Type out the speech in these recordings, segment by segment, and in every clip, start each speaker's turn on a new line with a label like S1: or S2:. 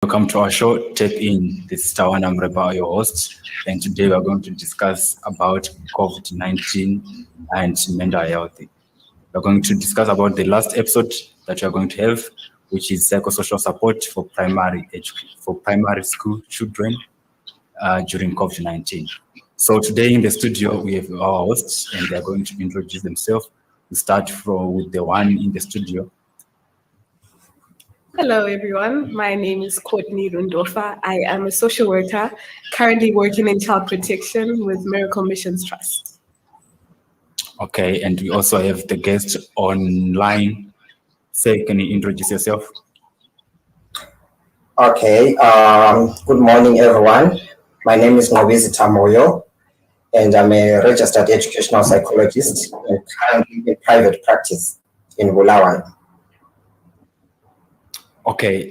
S1: Welcome to our show, Tap In. This is Tawan Amreba, your host, and today we are going to discuss about COVID-19 and mental health. We're going to discuss about the last episode that we are going to have, which is psychosocial support for primary school children during COVID-19. So today in the studio we have our hosts, and they are going to introduce themselves. We start with the one in the studio.
S2: Hello, everyone. My name is Courtney Rundofa. I am a social worker currently working in child protection with Miracle Missions Trust.
S1: Okay, and we also have the guest online. Say, can you introduce yourself?
S3: Okay, good morning, everyone. My name is Nobizi Tamoyo, and I'm a registered educational psychologist and currently in private practice in Bulawayo.
S1: Okay,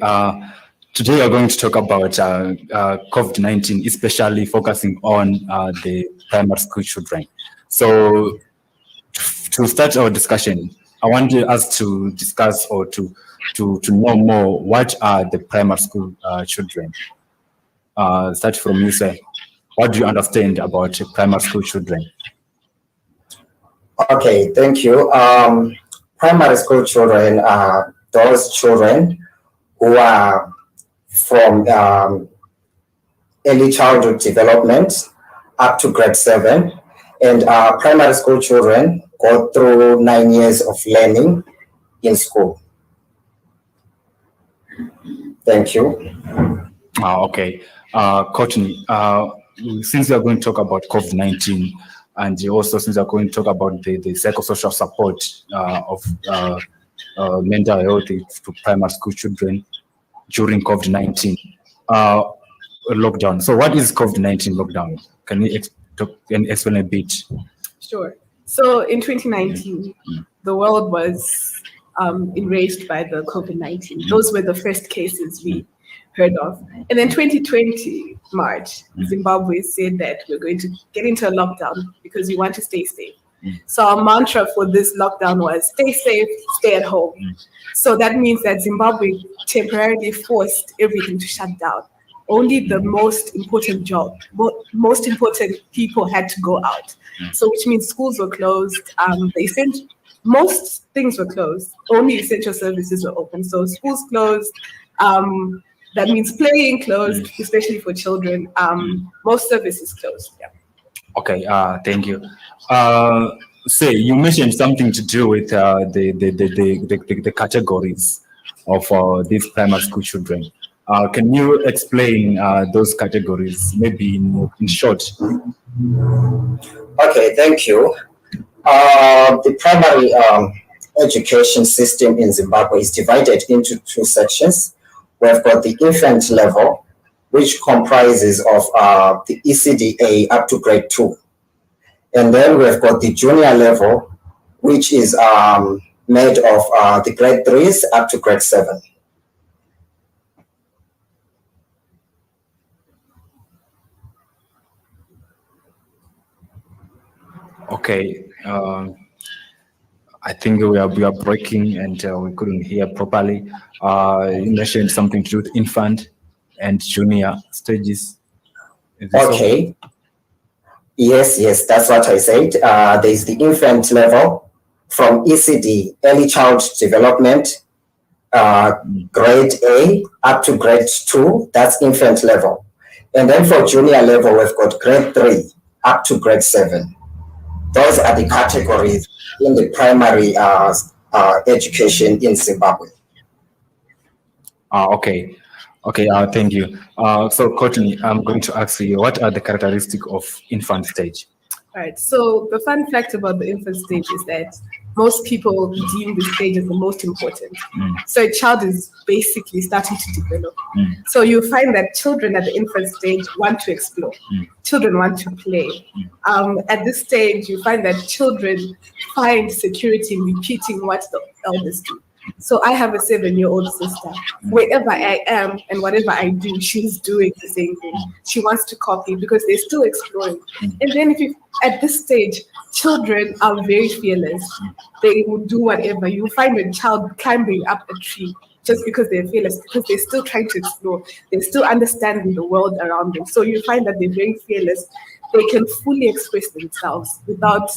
S1: today we're going to talk about COVID-19, especially focusing on the primary school children. So to start our discussion, I want us to discuss or to know more what are the primary school children. Start from you, sir. What do you understand about primary school children?
S3: Okay, thank you. Primary school children are those children who are from early childhood development up to grade 7. And primary school children go through 9 years of learning in school. Thank you.
S1: Okay. Courtney, since we are going to talk about COVID-19, and also since we are going to talk about the psychosocial support of mental health to primary school children during COVID-19 lockdown. So what is COVID-19 lockdown? Can you explain a bit?
S2: Sure. So in 2019, the world was enraged by the COVID-19. Those were the first cases we heard of. And then 2020, March, Zimbabwe said that we're going to get into a lockdown because we want to stay safe. So our mantra for this lockdown was stay safe, stay at home. So that means that Zimbabwe temporarily forced everything to shut down. Only the most important people had to go out. So which means schools were closed. Most things were closed. Only essential services were open. So schools closed. That means playing closed, especially for children. Most services closed. Yeah.
S1: Okay, thank you. Say, you mentioned something to do with the categories of these primary school children. Can you explain those categories, maybe in short?
S3: Okay, thank you. The primary education system in Zimbabwe is divided into 2 sections. We've got the infant level, which comprises of the ECDA up to grade 2. And then we've got the junior level, which is made of the grade 3s up to grade 7.
S1: Okay, I think we are breaking and we couldn't hear properly. You mentioned something to do with infant and junior stages.
S3: Okay. So? Yes, that's what I said. There's the infant level from ECD, early child development, grade A up to grade 2. That's infant level. And then for junior level, we've got grade 3 up to grade 7. Those are the categories in the primary education in Zimbabwe.
S1: Okay, thank you. So, Courtney, I'm going to ask you, what are the characteristics of infant stage?
S2: Right. So the fun fact about the infant stage is that most people deem this stage as the most important. So a child is basically starting to develop. So you find that children at the infant stage want to explore. Children want to play. At this stage, you find that children find security in repeating what the elders do. So I have a 7-year-old sister. Wherever I am and whatever I do, she's doing the same thing. She wants to copy because they're still exploring. And then at this stage, children are very fearless. They will do whatever. You find a child climbing up a tree just because they're fearless, because they're still trying to explore, they're still understanding the world around them. So you find that they're very fearless. They can fully express themselves without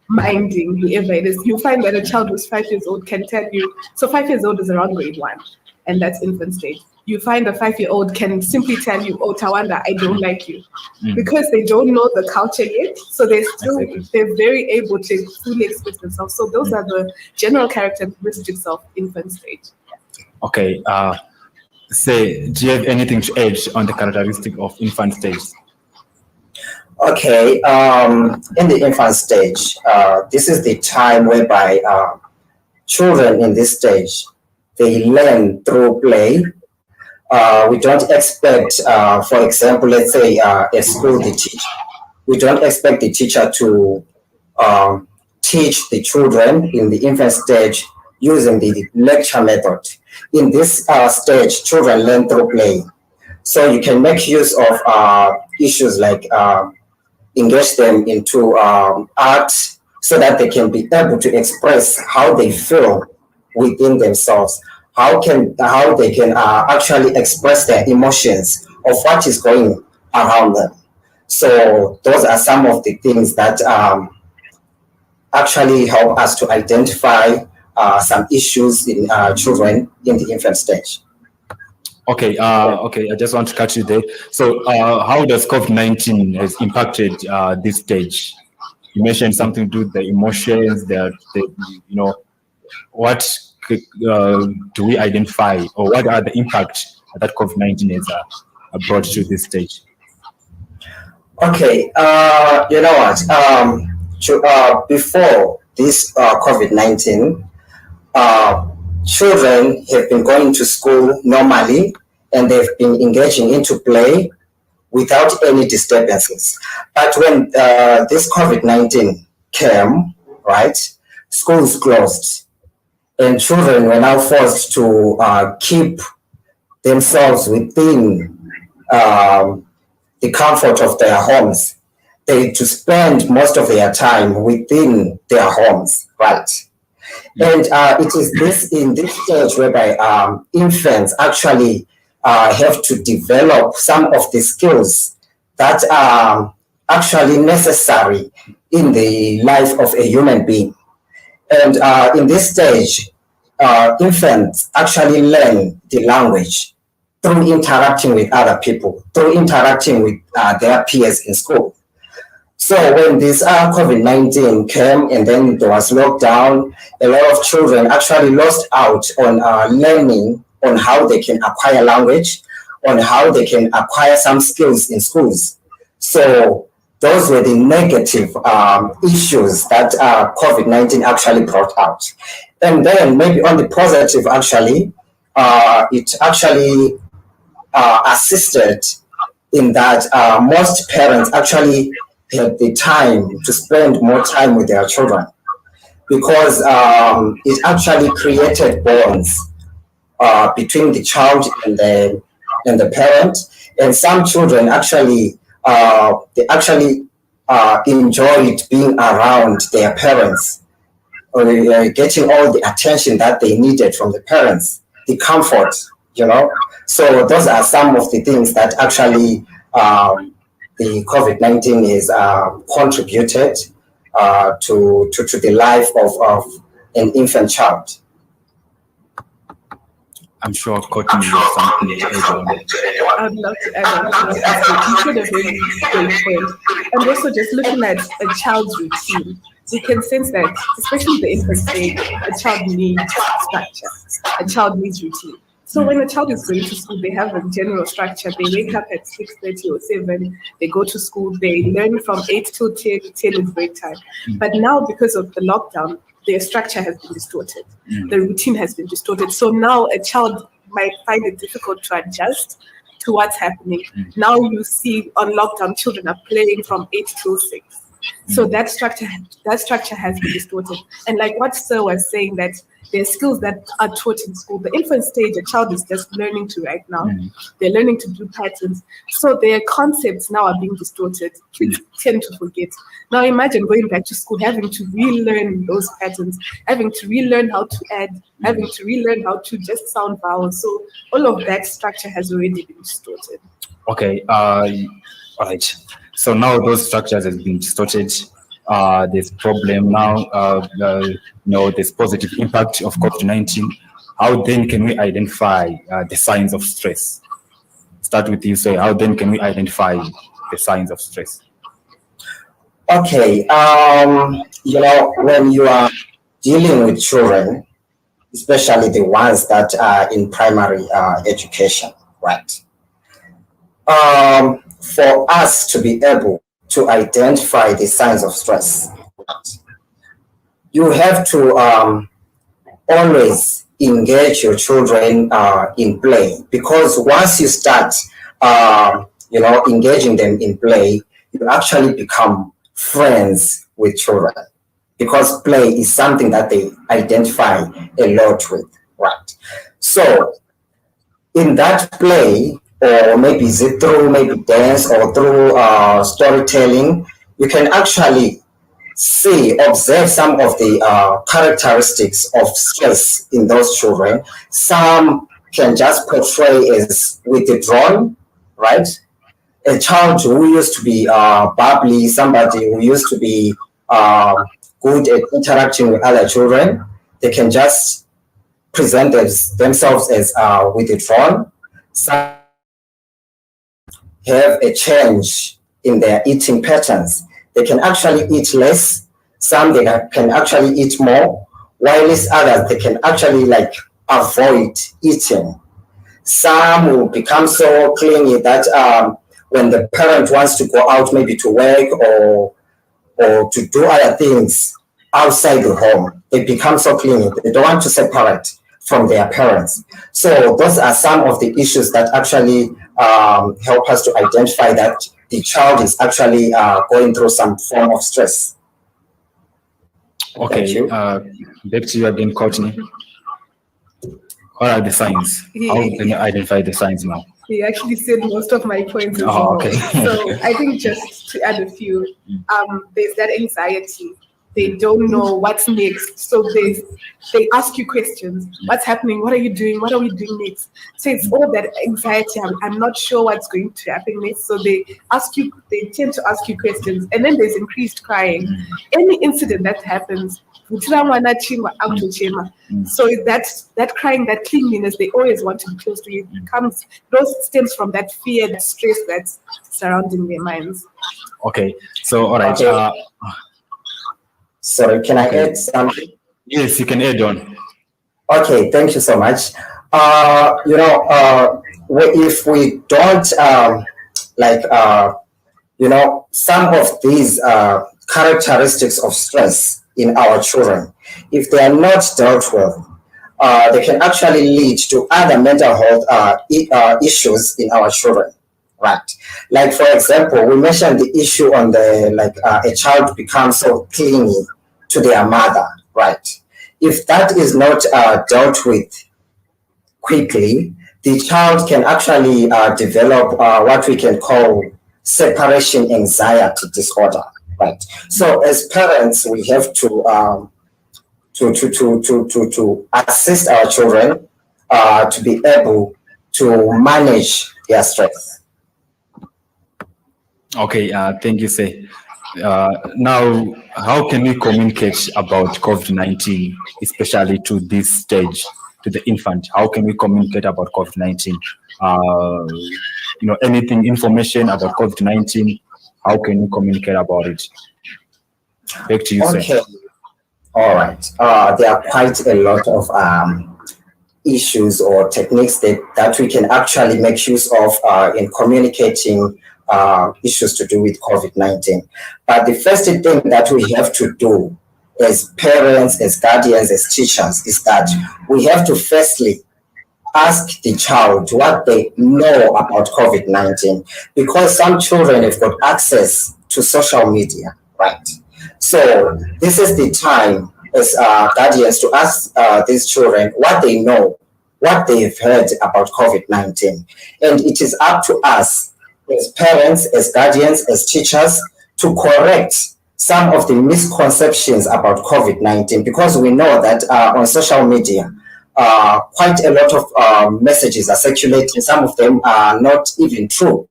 S2: minding whoever it is. You find that a child who's 5 years old can tell you, so 5 years old is around grade 1, and that's infant stage. You find a 5-year-old can simply tell you, oh, Tawanda, I don't like you, because they don't know the culture yet. So they're very able to fully express themselves. So those are the general characteristics of infant stage.
S1: Okay. Do you have anything to add on the characteristic of infant stage?
S3: Okay. In the infant stage, this is the time whereby children in this stage, they learn through play. We don't expect, for example, let's say at school, we don't expect the teacher to teach the children in the infant stage using the lecture method. In this stage, children learn through play. So you can make use of issues like engage them into art so that they can be able to express how they feel within themselves. How they can actually express their emotions of what is going around them. So those are some of the things that actually help us to identify some issues in children in the infant stage.
S1: Okay, I just want to cut you there. So how does COVID-19 has impacted this stage? You mentioned something to do with the emotions, what do we identify, or what are the impacts that COVID-19 has brought to this stage?
S3: Okay, you know what? Before this COVID-19, children have been going to school normally, and they've been engaging into play without any disturbances. But when this COVID-19 came, right, schools closed. And children were now forced to keep themselves within the comfort of their homes. They to spend most of their time within their homes, right? And it is this in this stage whereby infants actually have to develop some of the skills that are actually necessary in the life of a human being. And in this stage, infants actually learn the language through interacting with other people, through interacting with their peers in school. So when this COVID-19 came and then there was lockdown, a lot of children actually lost out on learning on how they can acquire language, on how they can acquire some skills in schools. So those were the negative issues that COVID-19 actually brought out. And then maybe on the positive, actually, it actually assisted in that most parents actually had the time to spend more time with their children, because it actually created bonds between the child and the parent. And some children actually enjoyed being around their parents, or getting all the attention that they needed from the parents, the comfort, So those are some of the things that actually the COVID-19 is contributed to the life of an infant child.
S1: I'm sure Courtney has something to add on.
S2: I'd love to add on to that. You said a very great point. And also just looking at a child's routine, we can sense that, especially the infant stage, a child needs structure. A child needs routine. So when a child is going to school, they have a general structure. They wake up at 6:30 or 7. They go to school. They learn from 8 till 10. 10 is break time. But now, because of the lockdown, their structure has been distorted. The routine has been distorted. So now a child might find it difficult to adjust to what's happening. Now you see on lockdown, children are playing from 8 till 6. So that structure has been distorted. And like what Sir was saying, that there are skills that are taught in school. The infant stage, a child is just learning to right now. They're learning to do patterns. So their concepts now are being distorted. Kids tend to forget. Now imagine going back to school, having to relearn those patterns, having to relearn how to add, having to relearn how to just sound vowels. So all of that structure has already been distorted.
S1: Okay. All right. So now those structures have been distorted. There's problem now. There's positive impact of COVID-19. How then can we identify the signs of stress? Start with you. Say, how then can we identify the signs of stress?
S3: Okay. When you are dealing with children, especially the ones that are in primary education, right? For us to be able to identify the signs of stress, you have to always engage your children in play, because once you start, engaging them in play, you actually become friends with children, because play is something that they identify a lot with, right? So in that play, or maybe is it through maybe dance or through storytelling, you can actually observe some of the characteristics of stress in those children. Some can just portray as withdrawn, right? A child who used to be bubbly, somebody who used to be good at interacting with other children, they can just present themselves as withdrawn. Some have a change in their eating patterns. They can actually eat less. Some they can actually eat more, while others they can actually avoid eating. Some will become so clingy that when the parent wants to go out, maybe to work or to do other things outside the home, they become so clingy. They don't want to separate from their parents. So those are some of the issues that actually help us to identify that the child is actually going through some form of stress.
S1: Okay, back to you again, Courtney. What are the signs? How can you identify the signs now?
S2: He actually said most of my points as well.
S1: Okay.
S2: So I think just to add a few, there's that anxiety. They don't know what's next. So they ask you questions. What's happening? What are you doing? What are we doing next? So it's all that anxiety. I'm not sure what's going to happen next. So they tend to ask you questions. And then there's increased crying. Any incident that happens, so that crying, that clinginess, they always want to be close to you. Those stems from that fear, that stress that's surrounding their minds.
S1: Okay. So all right.
S3: Okay. Sorry, can I add something?
S1: Yes, you can add on.
S3: Okay, thank you so much. If we don't some of these characteristics of stress in our children, if they are not dealt with, they can actually lead to other mental health issues in our children. Right. Like, for example, we mentioned the issue on a child becomes so clingy to their mother. Right. If that is not dealt with quickly, the child can actually develop what we can call separation anxiety disorder. Right. So as parents, we have to assist our children to be able to manage their stress.
S1: Okay, thank you, sir. Now, how can we communicate about COVID-19, especially to this stage, to the infant? How can we communicate about COVID-19? Anything, information about COVID-19, how can we communicate about it? Back to you, sir.
S3: Okay. All right. There are quite a lot of issues or techniques that we can actually make use of in communicating issues to do with COVID-19. But the first thing that we have to do as parents, as guardians, as teachers, is that we have to firstly ask the child what they know about COVID-19, because some children have got access to social media, right? So this is the time as guardians to ask these children what they know, what they've heard about COVID-19. And it is up to us as parents, as guardians, as teachers to correct some of the misconceptions about COVID-19, because we know that on social media, quite a lot of messages are circulating. Some of them are not even true.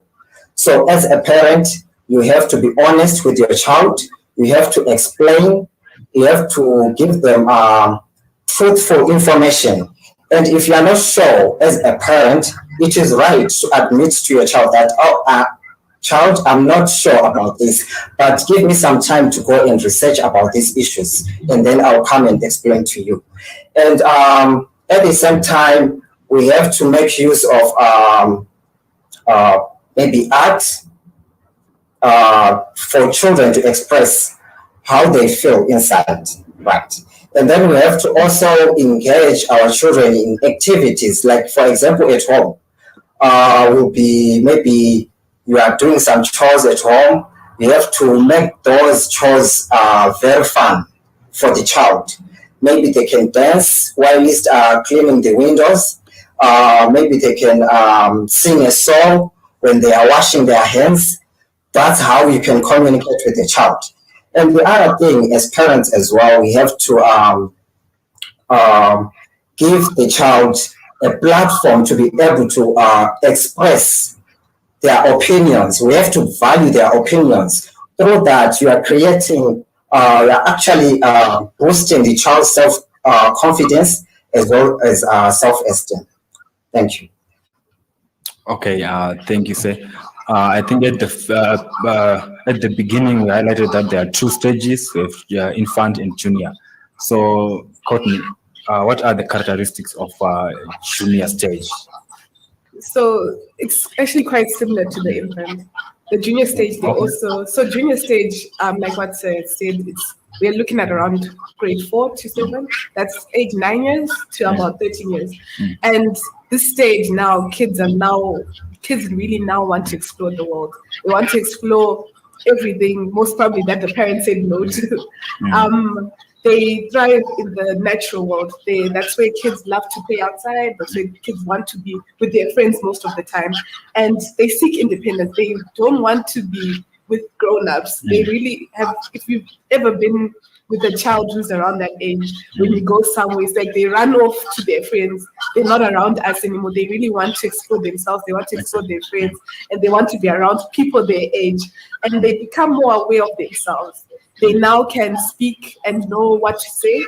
S3: So as a parent, you have to be honest with your child. You have to explain. You have to give them truthful information. And if you are not sure as a parent, it is right to admit to your child that, child, I'm not sure about this, but give me some time to go and research about these issues, and then I'll come and explain to you. And at the same time, we have to make use of maybe art for children to express how they feel inside, right? And then we have to also engage our children in activities, like, for example, at home. Will be maybe you are doing some chores at home. You have to make those chores very fun for the child. Maybe they can dance while he's cleaning the windows. Maybe they can sing a song when they are washing their hands. That's how you can communicate with the child. And the other thing, as parents as well, we have to give the child a platform to be able to express their opinions. We have to value their opinions. Through that, you are creating, you are actually boosting the child's self-confidence as well as self-esteem. Thank you.
S1: Okay, thank you, sir. I think at the beginning we highlighted that there are two stages of infant and junior. So, Courtney, what are the characteristics of junior stage?
S2: So it's actually quite similar to the infant. The junior stage, they also, so junior stage, like what said, we're looking at around grade 4 to 7. That's age 9 years to about 13 years. And this stage now, kids really now want to explore the world. They want to explore everything, most probably that the parents said no to. They thrive in the natural world. That's where kids love to play outside. That's where kids want to be with their friends most of the time. And they seek independence. They don't want to be with grown-ups. They really have, if you've ever been with a child who's around that age, when you go somewhere, it's like they run off to their friends. They're not around us anymore. They really want to explore themselves. They want to explore their friends, and they want to be around people their age. And they become more aware of themselves. They now can speak and know what to say,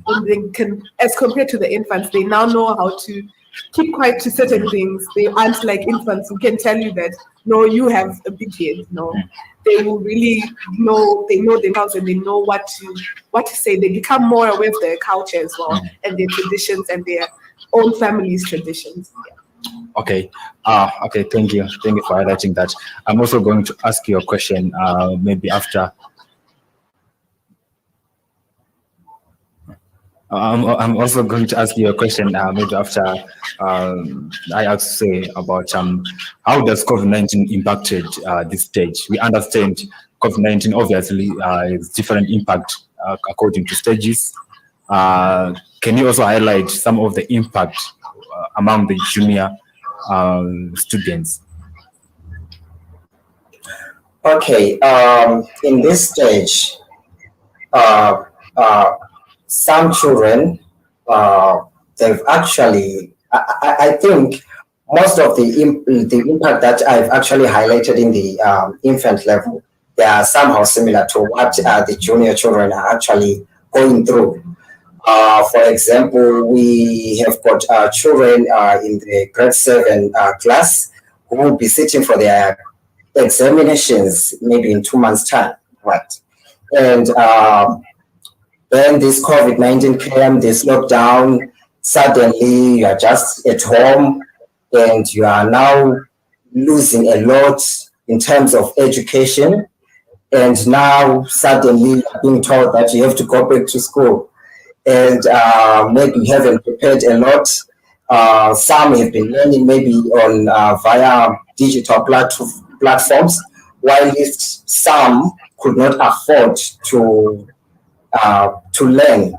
S2: and they can, as compared to the infants, they now know how to keep quiet to certain things. They aren't like infants who can tell you that, no, you have a big head. No, they will really know, they know themselves and they know what to say. They become more aware of their culture as well, and their traditions and their own family's traditions.
S1: Okay. Okay. Thank you for highlighting that. I'm also going to ask you a question. Maybe after. I'm also going to ask you a question maybe after I ask say about how does COVID-19 impacted this stage? We understand COVID-19 obviously has different impact according to stages. Can you also highlight some of the impact among the junior students?
S3: Okay, in this stage, some children, they've actually, I think most of the impact that I've actually highlighted in the infant level, they are somehow similar to what the junior children are actually going through. For example, we have got children in the grade 7 class who will be sitting for their examinations maybe in 2 months' time, right? And then this COVID-19 came, this lockdown, suddenly you are just at home and you are now losing a lot in terms of education. And now suddenly you're being told that you have to go back to school. And maybe you haven't prepared a lot. Some have been learning maybe on via digital platforms, while some could not afford to learn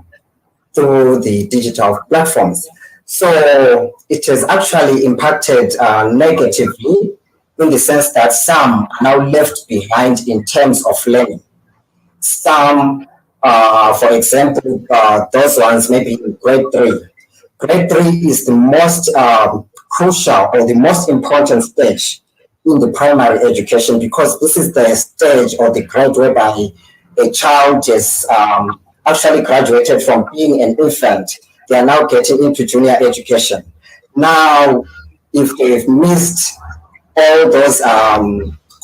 S3: through the digital platforms. So it has actually impacted negatively, in the sense that some are now left behind in terms of learning. Some, for example, those ones maybe in grade 3. Grade 3 is the most crucial or the most important stage in the primary education, because this is the stage or the grade whereby a child is actually graduated from being an infant. They are now getting into junior education. Now, if they've missed all those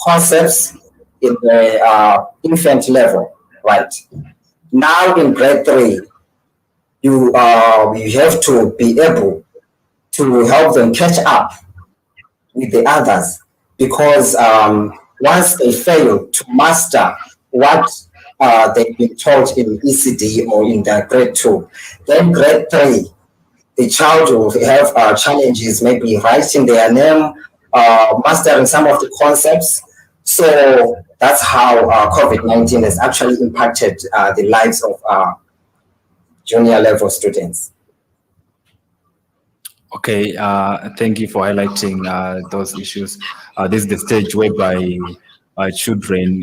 S3: concepts in the infant level, right? Now in grade 3, you have to be able to help them catch up with the others, because once they fail to master what they've been taught in ECD or in their grade 2, then grade 3, the child will have challenges, maybe writing their name, mastering some of the concepts. So that's how COVID-19 has actually impacted the lives of junior level students.
S1: Okay, thank you for highlighting those issues. This is the stage whereby children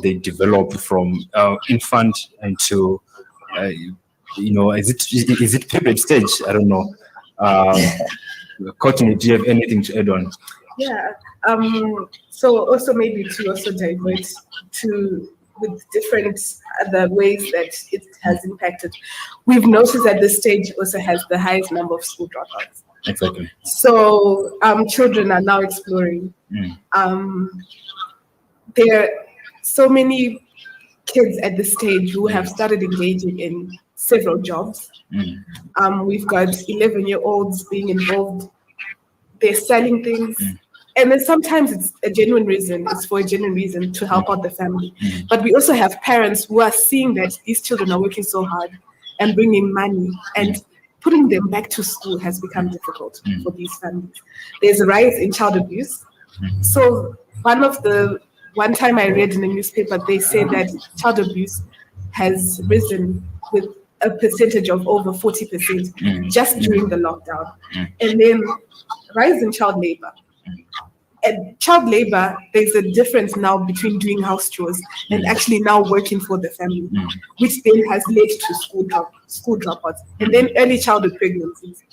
S1: they develop from infant into is it puberty stage? I don't know. Courtney, do you have anything to add on?
S2: Yeah. So also maybe to also divert to with different other ways that it has impacted. We've noticed that this stage also has the highest number of school dropouts.
S1: Exactly.
S2: So children are now exploring. There are so many kids at this stage who have started engaging in several jobs. We've got 11-year-olds being involved. They're selling things. And then sometimes it's a genuine reason, it's for a genuine reason to help out the family. But we also have parents who are seeing that these children are working so hard and bringing money, and putting them back to school has become difficult for these families. There's a rise in child abuse. So one time I read in the newspaper, they said that child abuse has risen with a percentage of over 40% just during the lockdown. And then rise in child labor. And child labor, there's a difference now between doing house chores and actually now working for the family, which then has led to school dropouts. And then early childhood pregnancies.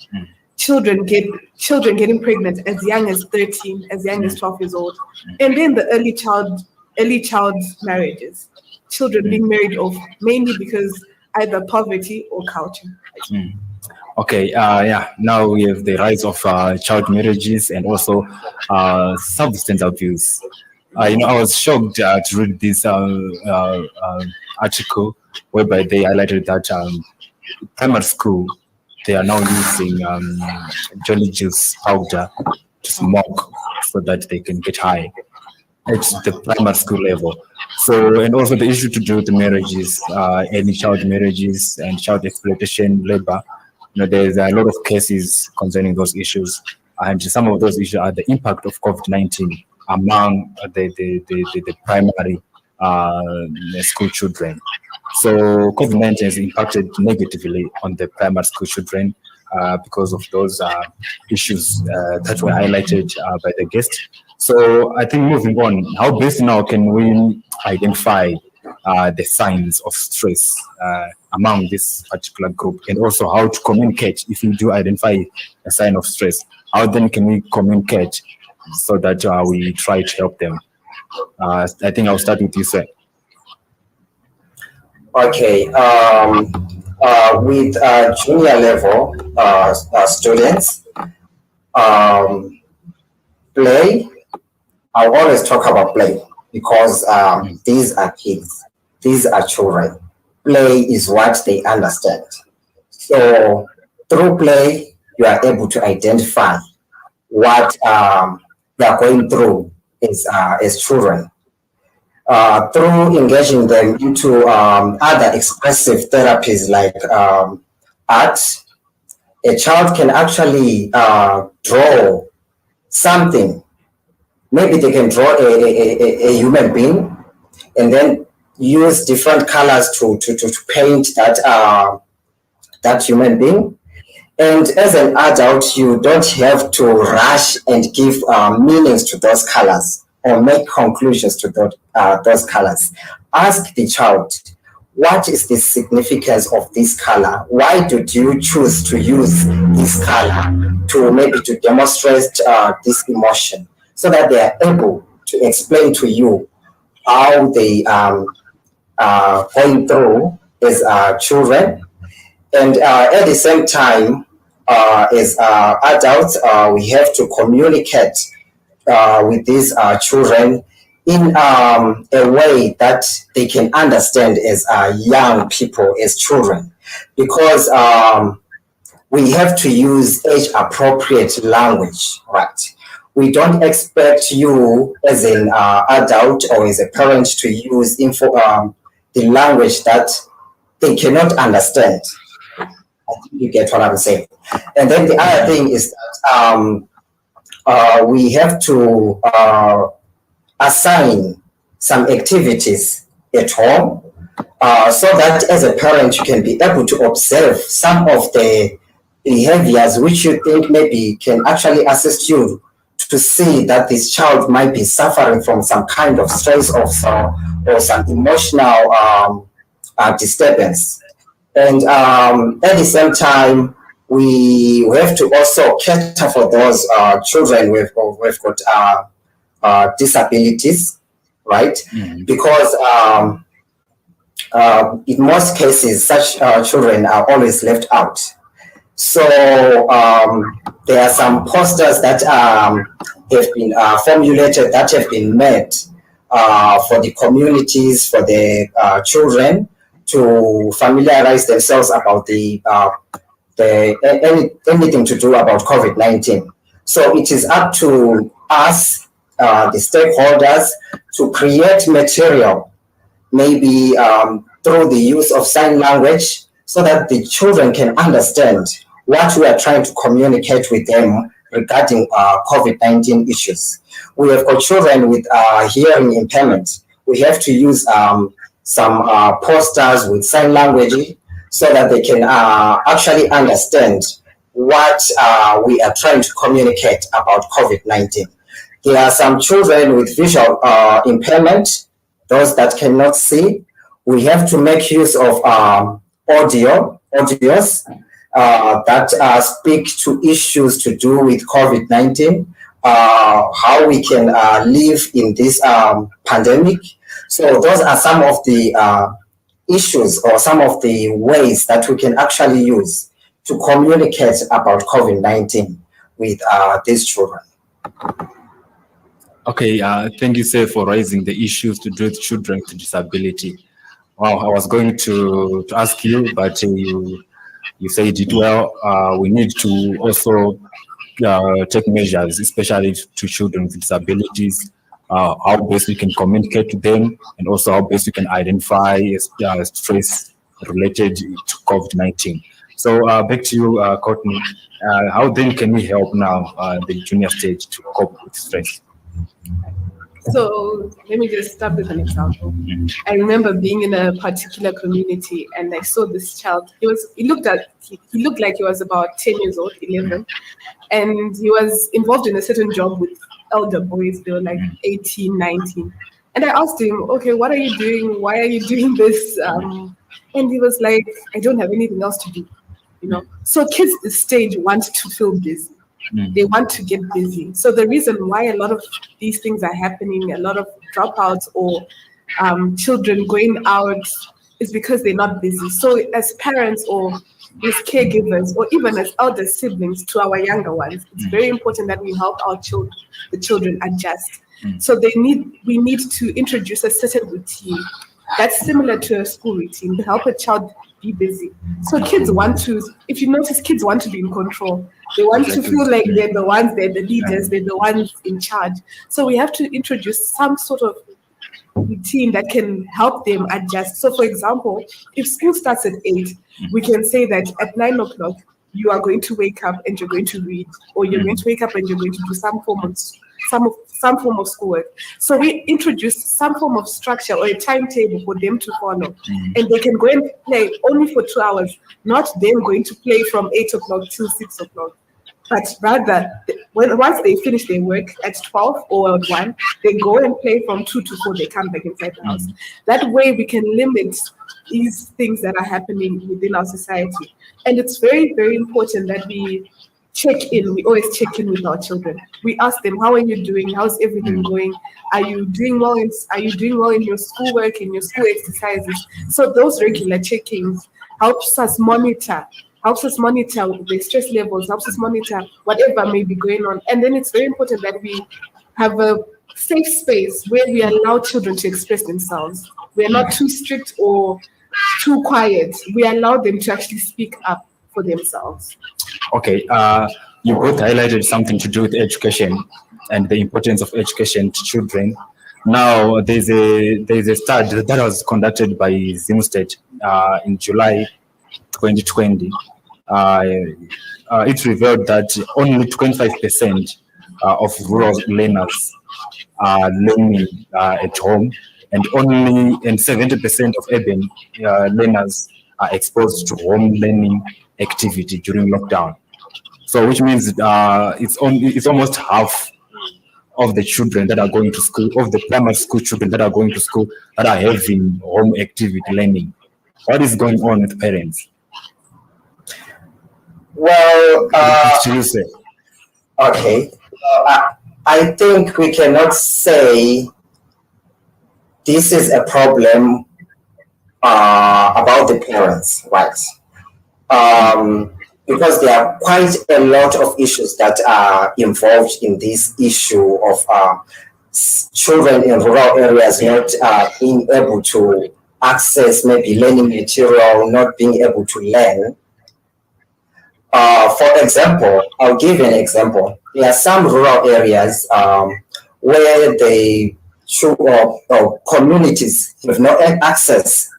S2: Children getting pregnant as young as 13, as young as 12 years old. And then the early child marriages. Children being married off mainly because either poverty or culture.
S1: Okay, now we have the rise of child marriages and also substance abuse. I was shocked to read this article whereby they highlighted that primary school, they are now using Johnny juice powder to smoke so that they can get high at the primary school level. So, and also the issue to do with the marriages, any child marriages and child exploitation, labor. There's a lot of cases concerning those issues, and some of those issues are the impact of COVID-19 among the primary school children. So COVID-19 has impacted negatively on the primary school children because of those issues that were highlighted by the guest. So I think moving on, how best now can we identify the signs of stress among this particular group, and also how to communicate if you do identify a sign of stress? How then can we communicate so that we try to help them? I think I'll start with you, sir.
S3: Okay. With junior level students, play. I always talk about play because these are kids. These are children. Play is what they understand. So through play, you are able to identify what they are going through as children. Through engaging them into other expressive therapies like art, a child can actually draw something. Maybe they can draw a human being, and then use different colors to paint that human being. And as an adult, you don't have to rush and give meanings to those colors or make conclusions to those colors. Ask the child, what is the significance of this color? Why did you choose to use this color to maybe to demonstrate this emotion, so that they are able to explain to you how they are going through as children. And at the same time, as adults, we have to communicate with these children in a way that they can understand as young people, as children, because we have to use age-appropriate language, right? We don't expect you as an adult or as a parent to use the language that they cannot understand. I think you get what I'm saying. And then the other thing is that we have to assign some activities at home, so that as a parent you can be able to observe some of the behaviors which you think maybe can actually assist you to see that this child might be suffering from some kind of stress or some emotional disturbance. And at the same time, we have to also cater for those children who've got disabilities, right? Mm-hmm. Because in most cases, such children are always left out. So there are some posters that have been formulated, that have been made for the communities, for the children, to familiarize themselves about anything to do about COVID-19. So it is up to us, the stakeholders, to create material, maybe through the use of sign language, so that the children can understand what we are trying to communicate with them regarding COVID-19 issues. We have got children with hearing impairment. We have to use some posters with sign language, so that they can actually understand what we are trying to communicate about COVID-19. There are some children with visual impairment, those that cannot see. We have to make use of audios that speak to issues to do with COVID-19, how we can live in this pandemic. So those are some of the issues or some of the ways that we can actually use to communicate about COVID-19 with these children.
S1: Okay, thank you, sir, for raising the issues to do with children with disability. Wow, I was going to ask you, but you said it well. We need to also take measures, especially to children with disabilities, how best we can communicate to them, and also how best we can identify stress related to COVID-19. So back to you, Courtney. How then can we help now the junior stage to cope with stress?
S2: So let me just start with an example. I remember being in a particular community, and I saw this child. He looked like he was about 10 years old, 11, and he was involved in a certain job with elder boys. They were like 18, 19. And I asked him, okay, what are you doing? Why are you doing this? And he was like, I don't have anything else to do. So kids at this stage want to feel busy. They want to get busy. So the reason why a lot of these things are happening, a lot of dropouts or children going out, is because they're not busy. So as parents or as caregivers or even as elder siblings to our younger ones, it's very important that we help the children adjust. So we need to introduce a certain routine that's similar to a school routine to help a child be busy. So kids want to, if you notice, kids want to be in control. They want to feel like they're the ones, they're the leaders, they're the ones in charge. So we have to introduce some sort of routine that can help them adjust. So for example, if school starts at 8, we can say that at 9 o'clock, you are going to wake up and you're going to read, or you're going to wake up and you're going to do some form of some form of schoolwork. So we introduced some form of structure or a timetable for them to follow. And they can go and play only for 2 hours, not them going to play from 8 o'clock till 6 o'clock. But rather, once they finish their work at 12 or at 1, they go and play from 2 to 4, they come back inside the house. That way we can limit these things that are happening within our society. And it's very, very important that we always check in with our children. We ask them, how are you doing? How's everything going? Are you doing well in your schoolwork, in your school exercises? So those regular check-ins helps us monitor the stress levels, helps us monitor whatever may be going on. And then it's very important that we have a safe space where we allow children to express themselves. We are not too strict or too quiet. We allow them to actually speak up for themselves.
S1: Okay, you both highlighted something to do with education and the importance of education to children. Now, there's a study that was conducted by Zim State in July 2020. It revealed that only 25% of rural learners are learning at home, and 70% of urban learners are exposed to home learning activity during lockdown. So, which means it's almost half of the children that are going to school, of the primary school children that are going to school, that are having home activity learning. What is going on with parents?
S3: Well,
S1: okay.
S3: I think we cannot say this is a problem about the parents, right? Because there are quite a lot of issues that are involved in this issue of children in rural areas not being able to access maybe learning material, not being able to learn. For example, I'll give you an example. There are some rural areas where the communities have no access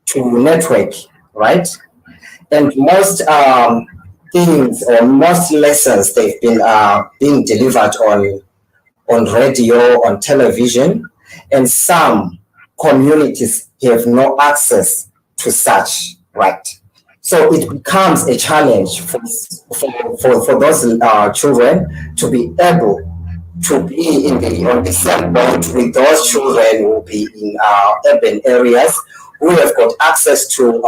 S3: to network, right? And most things or most lessons, they've been being delivered on radio, on television, and some communities have no access to such, right? So it becomes a challenge for those children to be able to be on the same boat with those children who will be in urban areas who have got access to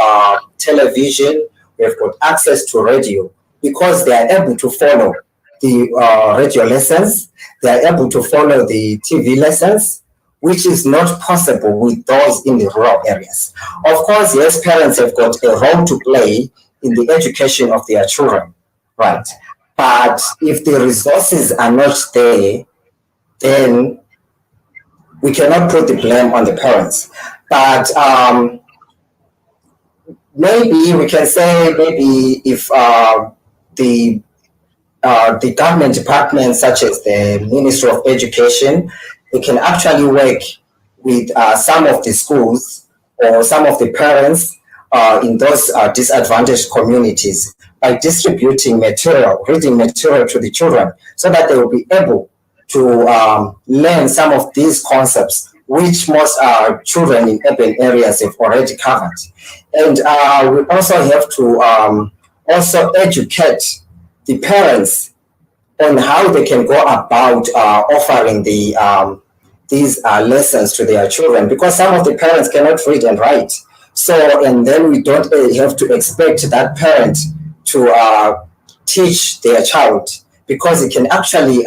S3: television, who have got access to radio, because they are able to follow the radio lessons, they are able to follow the TV lessons, which is not possible with those in the rural areas. Of course, yes, parents have got a role to play in the education of their children, right? But if the resources are not there, then we cannot put the blame on the parents. But maybe we can say maybe if the government departments such as the Ministry of Education, they can actually work with some of the schools or some of the parents in those disadvantaged communities by distributing material, reading material to the children, so that they will be able to learn some of these concepts, which most children in urban areas have already covered. And we also have to also educate the parents on how they can go about offering these lessons to their children, because some of the parents cannot read and write. So, and then we don't have to expect that parent to teach their child, because it can actually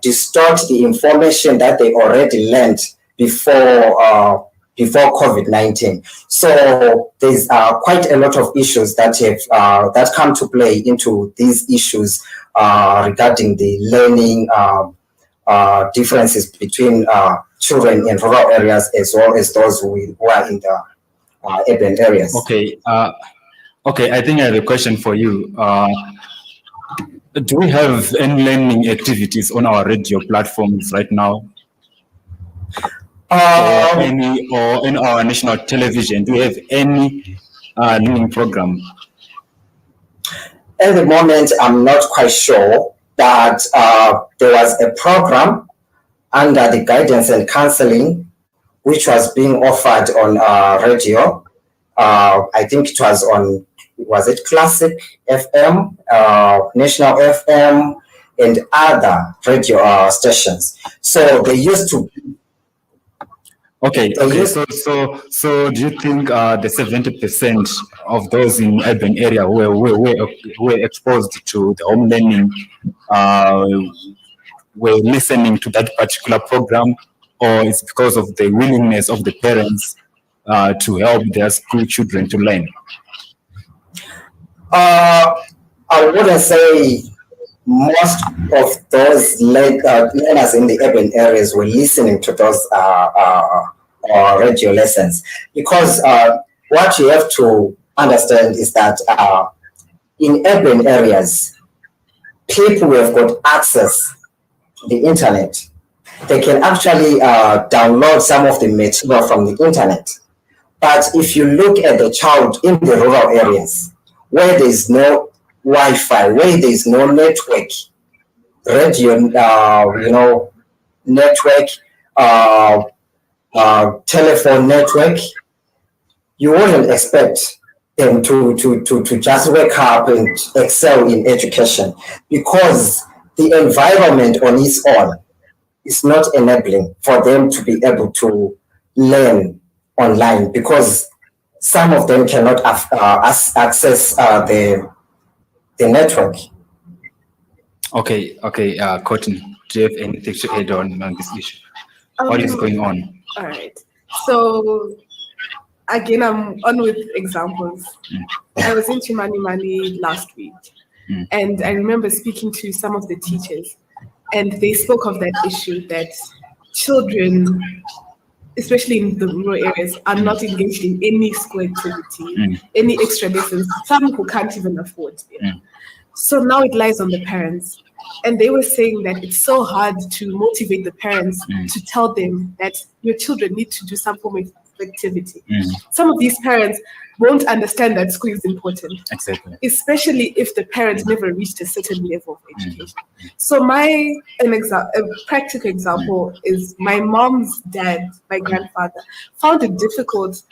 S3: distort the information that they already learned before COVID-19. So there's quite a lot of issues that have that come to play into these issues regarding the learning differences between children in rural areas as well as those who are in the urban areas.
S1: Okay. Okay, I think I have a question for you. Do we have any learning activities on our radio platforms right now? Or in our national television? Do we have any learning program?
S3: At the moment, I'm not quite sure, but there was a program under the guidance and counseling, which was being offered on radio. I think it was on, was it Classic FM, National FM, and other radio stations. So they used to.
S1: Okay. So do you think the 70% of those in urban area who were exposed to the home learning were listening to that particular program, or it's because of the willingness of the parents to help their school children to learn?
S3: I wouldn't say most of those learners in the urban areas were listening to those radio lessons, because what you have to understand is that in urban areas, people who have got access to the internet, they can actually download some of the material from the internet. But if you look at the child in the rural areas, where there is no Wi-Fi, where there is no network, radio, network, telephone network, you wouldn't expect them to just wake up and excel in education, because the environment on its own is not enabling for them to be able to learn online, because some of them cannot access the network.
S1: Okay, Cotton, do you have anything to add on this issue? What is going on?
S2: All right. So again, I'm on with examples. I was in Chimanimani last week, and I remember speaking to some of the teachers, and they spoke of that issue that children, especially in the rural areas, are not engaged in any school activity, any extra lessons, some who can't even afford it. So now it lies on the parents. And they were saying that it's so hard to motivate the parents to tell them that your children need to do some form of activity. Some of these parents won't understand that school is important, especially if the parents never reached a certain level of education. So a practical example is my mom's dad, my grandfather, found it difficult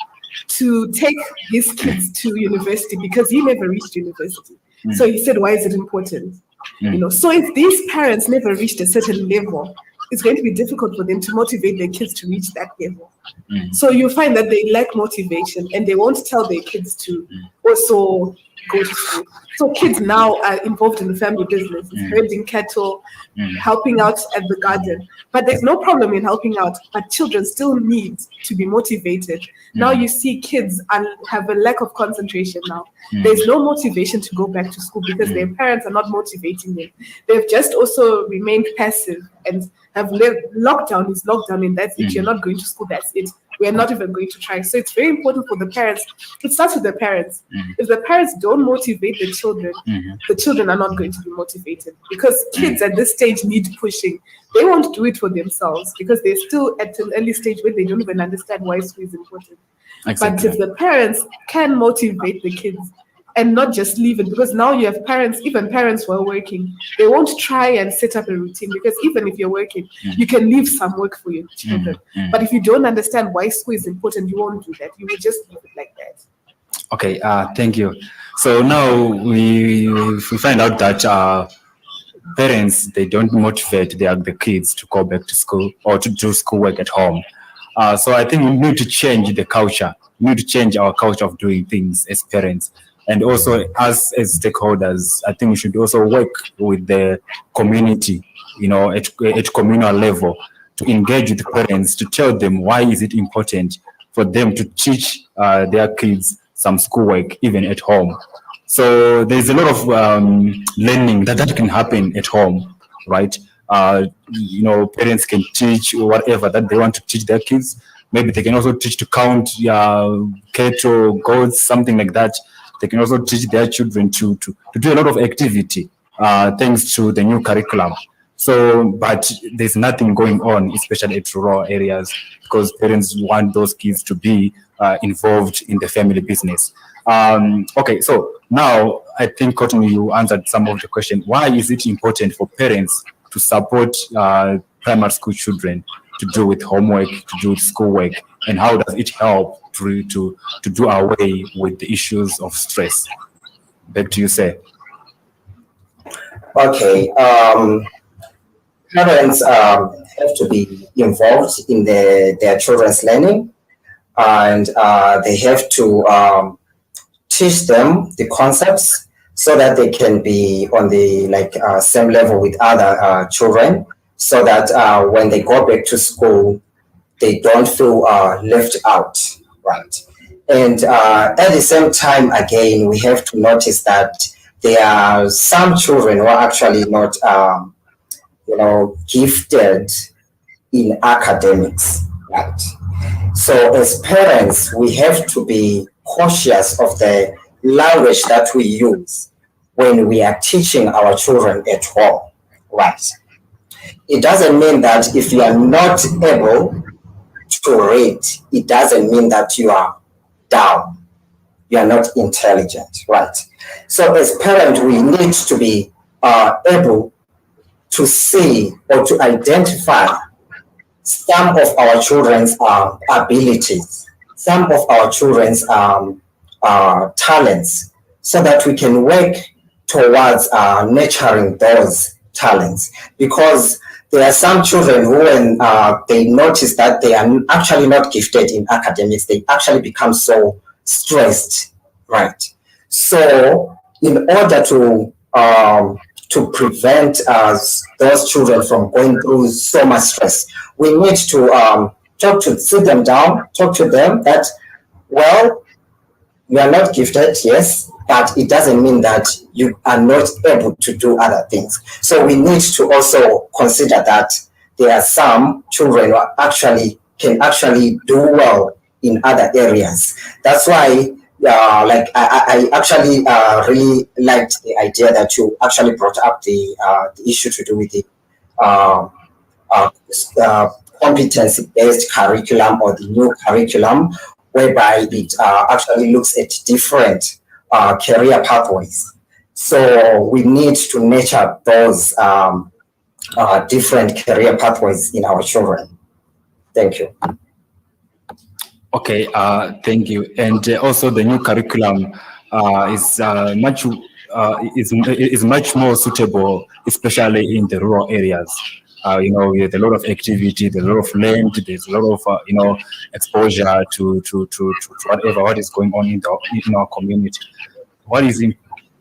S2: to take his kids to university because he never reached university. So he said, why is it important? So if these parents never reached a certain level, it's going to be difficult for them to motivate their kids to reach that level. So you find that they lack motivation and they won't tell their kids to also go to school. So kids now are involved in the family business, herding cattle, helping out at the garden. But there's no problem in helping out, but children still need to be motivated. Now you see kids have a lack of concentration now. There's no motivation to go back to school because their parents are not motivating them. They've just also remained passive and have lockdown is lockdown, and that's it. You're not going to school, that's it. We're not even going to try. So it's very important for the parents. It starts with the parents. If the parents don't motivate the children are not going to be motivated, because kids at this stage need pushing. They won't do it for themselves because they're still at an early stage where they don't even understand why school is important. But if the parents can motivate the kids and not just leave it, because now you have parents, even parents who are working, they won't try and set up a routine, because even if you're working, you can leave some work for your children. But if you don't understand why school is important, you won't do that. You will just leave it like that.
S1: Okay, thank you. So now we find out that parents, they don't motivate the kids to go back to school or to do schoolwork at home. So I think we need to change the culture. We need to change our culture of doing things as parents. And also, us as stakeholders, I think we should also work with the community, at communal level, to engage with parents, to tell them why is it important for them to teach their kids some schoolwork, even at home. So there's a lot of learning that can happen at home, right? Parents can teach whatever that they want to teach their kids. Maybe they can also teach to count cattle, goats, something like that. They can also teach their children to do a lot of activity thanks to the new curriculum. So, but there's nothing going on, especially at rural areas, because parents want those kids to be involved in the family business. Okay, so now I think, Cotton, you answered some of the question. Why is it important for parents to support primary school children to do with homework, to do with schoolwork, and how does it help to do away with the issues of stress? Back to you, sir.
S3: Okay. Parents have to be involved in their children's learning, and they have to teach them the concepts so that they can be on the same level with other children, so that when they go back to school, they don't feel left out, right? And at the same time, again, we have to notice that there are some children who are actually not, gifted in academics, right? So as parents, we have to be cautious of the language that we use when we are teaching our children at home, right? It doesn't mean that if you are not able to read, it doesn't mean that you are down. You are not intelligent, right? So as parents, we need to be able to see or to identify some of our children's abilities, some of our children's talents, so that we can work towards nurturing those talents. Because there are some children who, when they notice that they are actually not gifted in academics, they actually become so stressed, right? So in order to prevent those children from going through so much stress, we need to sit them down, talk to them that, well, you are not gifted, yes, but it doesn't mean that you are not able to do other things. So we need to also consider that there are some children who can actually do well in other areas. That's why I actually really liked the idea that you actually brought up the issue to do with the competency-based curriculum, or the new curriculum, whereby it actually looks at different career pathways. So we need to nurture those different career pathways in our children. Thank you.
S1: Okay, thank you. And also the new curriculum is much more suitable, especially in the rural areas. There's a lot of activity, there's a lot of land, there's a lot of exposure to what is going on in our community. What is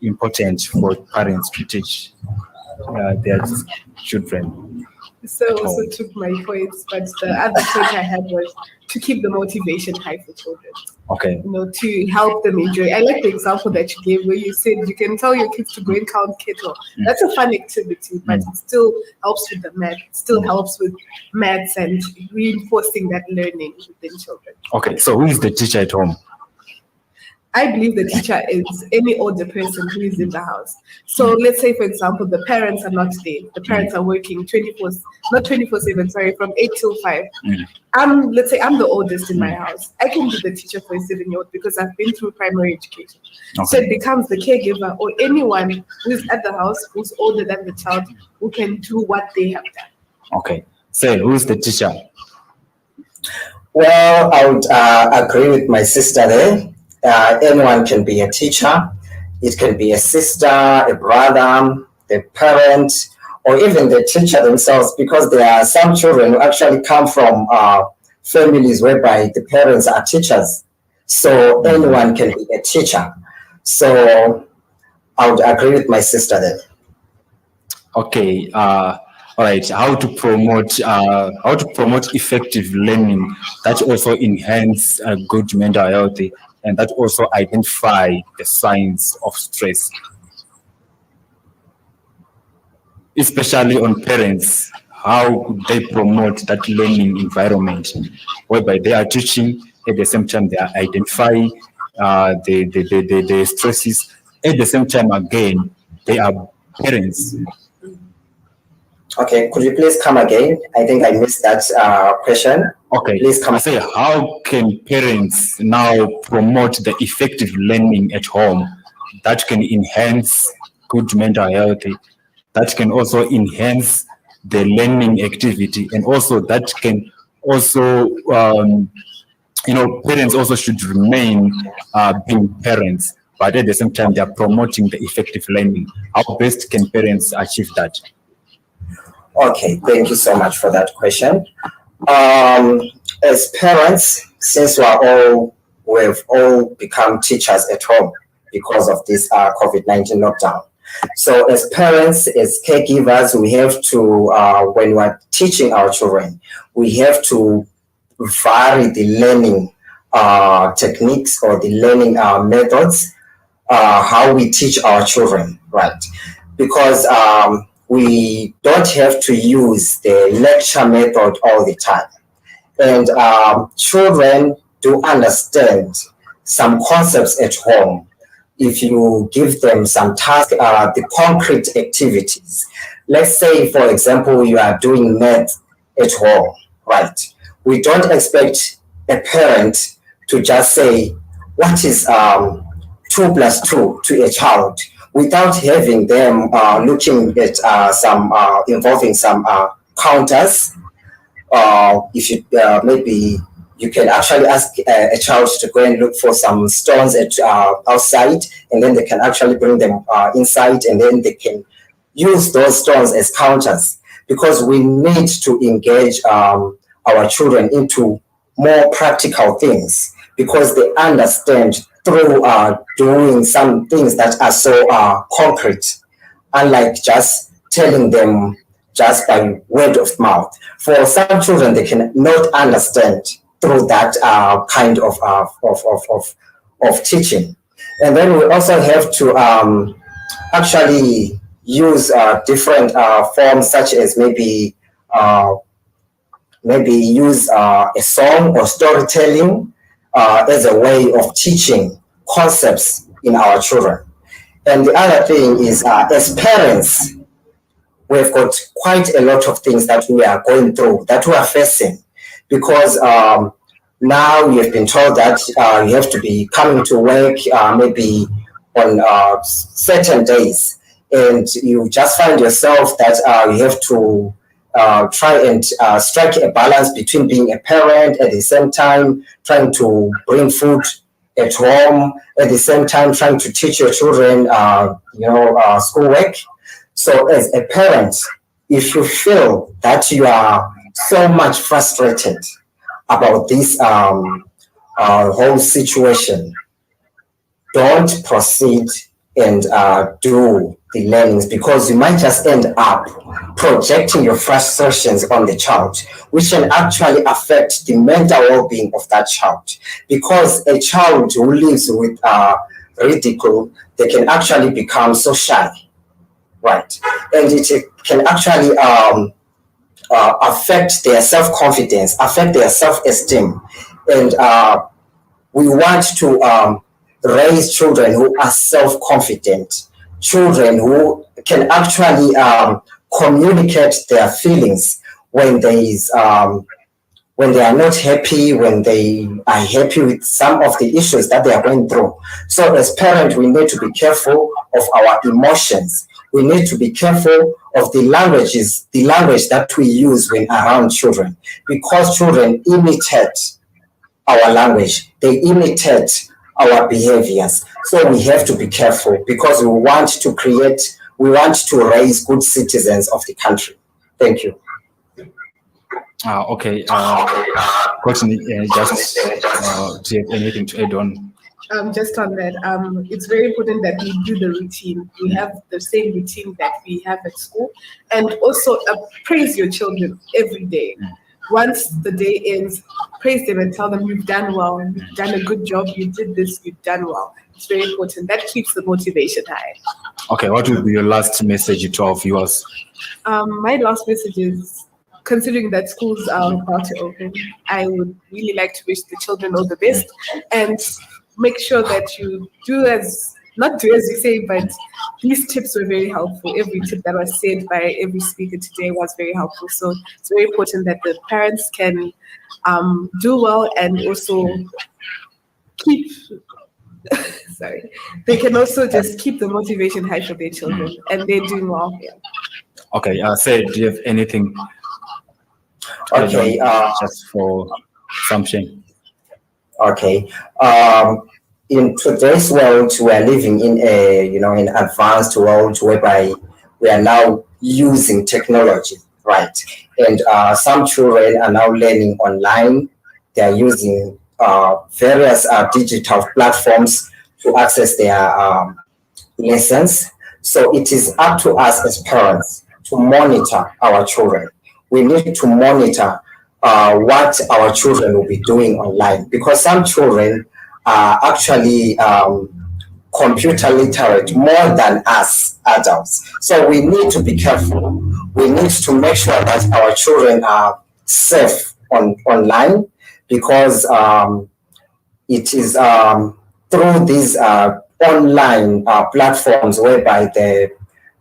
S1: important for parents to teach their children?
S2: So also took my points, but the other point I had was to keep the motivation high for children.
S1: Okay.
S2: To help them enjoy. I like the example that you gave where you said you can tell your kids to go and count cattle. That's a fun activity, but it still helps with the math. It still helps with maths and reinforcing that learning within children.
S1: Okay, so who is the teacher at home?
S2: I believe the teacher is any older person who is in the house. So let's say, for example, the parents are not there. The parents are working 24/7, from 8 till 5. Let's say I'm the oldest in my house. I can be the teacher for a 7-year-old because I've been through primary education. Okay. So it becomes the caregiver or anyone who's at the house who's older than the child who can do what they have done.
S1: Okay. So who's the teacher?
S3: Well, I would agree with my sister there. Anyone can be a teacher. It can be a sister, a brother, a parent, or even the teacher themselves, because there are some children who actually come from families whereby the parents are teachers. So anyone can be a teacher. So I would agree with my sister there.
S1: Okay. All right. How to promote effective learning that also enhance good mental health, and that also identify the signs of stress, especially on parents. How could they promote that learning environment whereby they are teaching, at the same time they are identifying the stresses, at the same time again they are parents.
S3: Okay, could you please come again? I think I missed that question.
S1: Okay,
S3: please come.
S1: I say, how can parents now promote the effective learning at home that can enhance good mental health, that can also enhance the learning activity, and also that can also, parents also should remain being parents, but at the same time, they are promoting the effective learning. How best can parents achieve that?
S3: Okay, thank you so much for that question. As parents, since we've all become teachers at home because of this COVID-19 lockdown. So as parents, as caregivers, we have to, when we're teaching our children, we have to vary the learning techniques or the learning methods, how we teach our children, right? Because we don't have to use the lecture method all the time. And children do understand some concepts at home if you give them some tasks, the concrete activities. Let's say, for example, you are doing math at home, right? We don't expect a parent to just say, what is 2 plus 2 to a child, without having them looking at involving some counters. If you maybe you can actually ask a child to go and look for some stones at outside, and then they can actually bring them inside, and then they can use those stones as counters, because we need to engage our children into more practical things, because they understand through doing some things that are so concrete, unlike just telling them just by word of mouth. For some children, they can not understand through that kind of teaching. And then we also have to actually use different forms, such as maybe use a song or storytelling as a way of teaching concepts in our children. And the other thing is, as parents, we've got quite a lot of things that we are going through, that we are facing, because now you have been told that you have to be coming to work maybe on certain days, and you just find yourself that you have to try and strike a balance between being a parent, at the same time trying to bring food at home, at the same time trying to teach your children schoolwork. So as a parent, if you feel that you are so much frustrated about this whole situation, don't proceed and do the learnings, because you might just end up projecting your frustrations on the child, which can actually affect the mental well-being of that child. Because a child who lives with ridicule, they can actually become so shy, right? And it can actually affect their self-confidence, affect their self-esteem. And we want to raise children who are self-confident, children who can actually communicate their feelings when they are not happy, when they are happy with some of the issues that they are going through. So as parents, we need to be careful of our emotions. We need to be careful of the language that we use when around children, because children imitate our language, they imitate our behaviors. So we have to be careful, because we want to raise good citizens of the country. Thank you.
S1: Okay. Courtney, just do you have anything to add on?
S2: Just on that, it's very important that we do the routine. We have the same routine that we have at school, and also praise your children every day. Once the day ends, praise them and tell them you've done well, you've done a good job, you did this, you've done well. It's very important. That keeps the motivation high.
S1: Okay, what would be your last message to our viewers?
S2: My last message is, considering that schools are about to open, I would really like to wish the children all the best, and make sure that you not do as you say, but these tips were very helpful. Every tip that was said by every speaker today was very helpful. So it's very important that the parents can do well, and also keep, they can also just keep the motivation high for their children, and they're doing well here.
S1: Okay, say, do you have anything to add
S3: Okay.
S1: on, just for assumption?
S3: Okay. In today's world, we are living in an advanced world whereby we are now using technology, right? And some children are now learning online. They are using various digital platforms to access their lessons. So it is up to us as parents to monitor our children. We need to monitor what our children will be doing online, because some children are actually computer literate more than us adults. So we need to be careful. We need to make sure that our children are safe online, because it is through these online platforms whereby the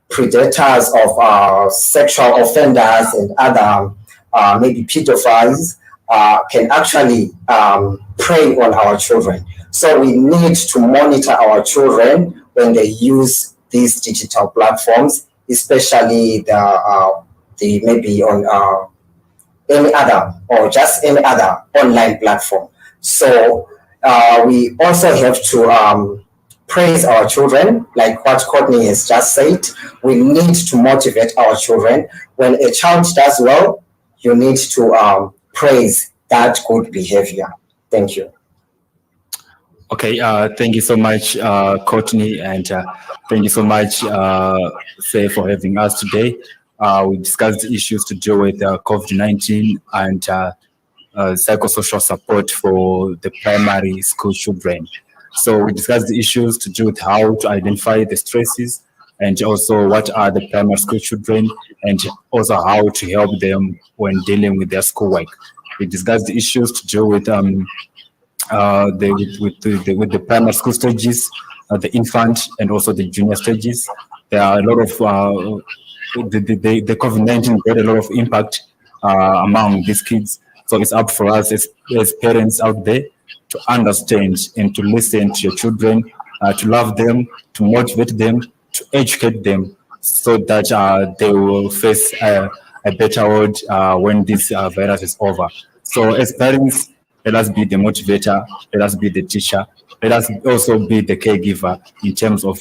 S3: predators of sexual offenders and other maybe pedophiles can actually prey on our children. So we need to monitor our children when they use these digital platforms, especially the maybe on any other or just any other online platform. So we also have to praise our children, like what Courtney has just said. We need to motivate our children. When a child does well, you need to praise that good behavior. Thank you.
S1: Okay, thank you so much, Courtney, and thank you so much, Faye, for having us today. We discussed issues to do with COVID-19 and psychosocial support for the primary school children. So we discussed the issues to do with how to identify the stresses, and also what are the primary school children, and also how to help them when dealing with their schoolwork. We discussed the issues to do with with the primary school stages, the infant and also the junior stages. There are a lot of the COVID-19 had a lot of impact among these kids. So it's up for us as parents out there to understand and to listen to your children, to love them, to motivate them, to educate them, so that they will face a better world when this virus is over. So as parents, let us be the motivator, let us be the teacher, let us also be the caregiver in terms of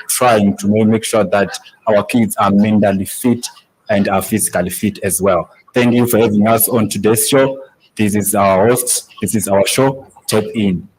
S1: trying to make sure that our kids are mentally fit and are physically fit as well. Thank you for having us on today's show. This is our host. This is our show. Tap in.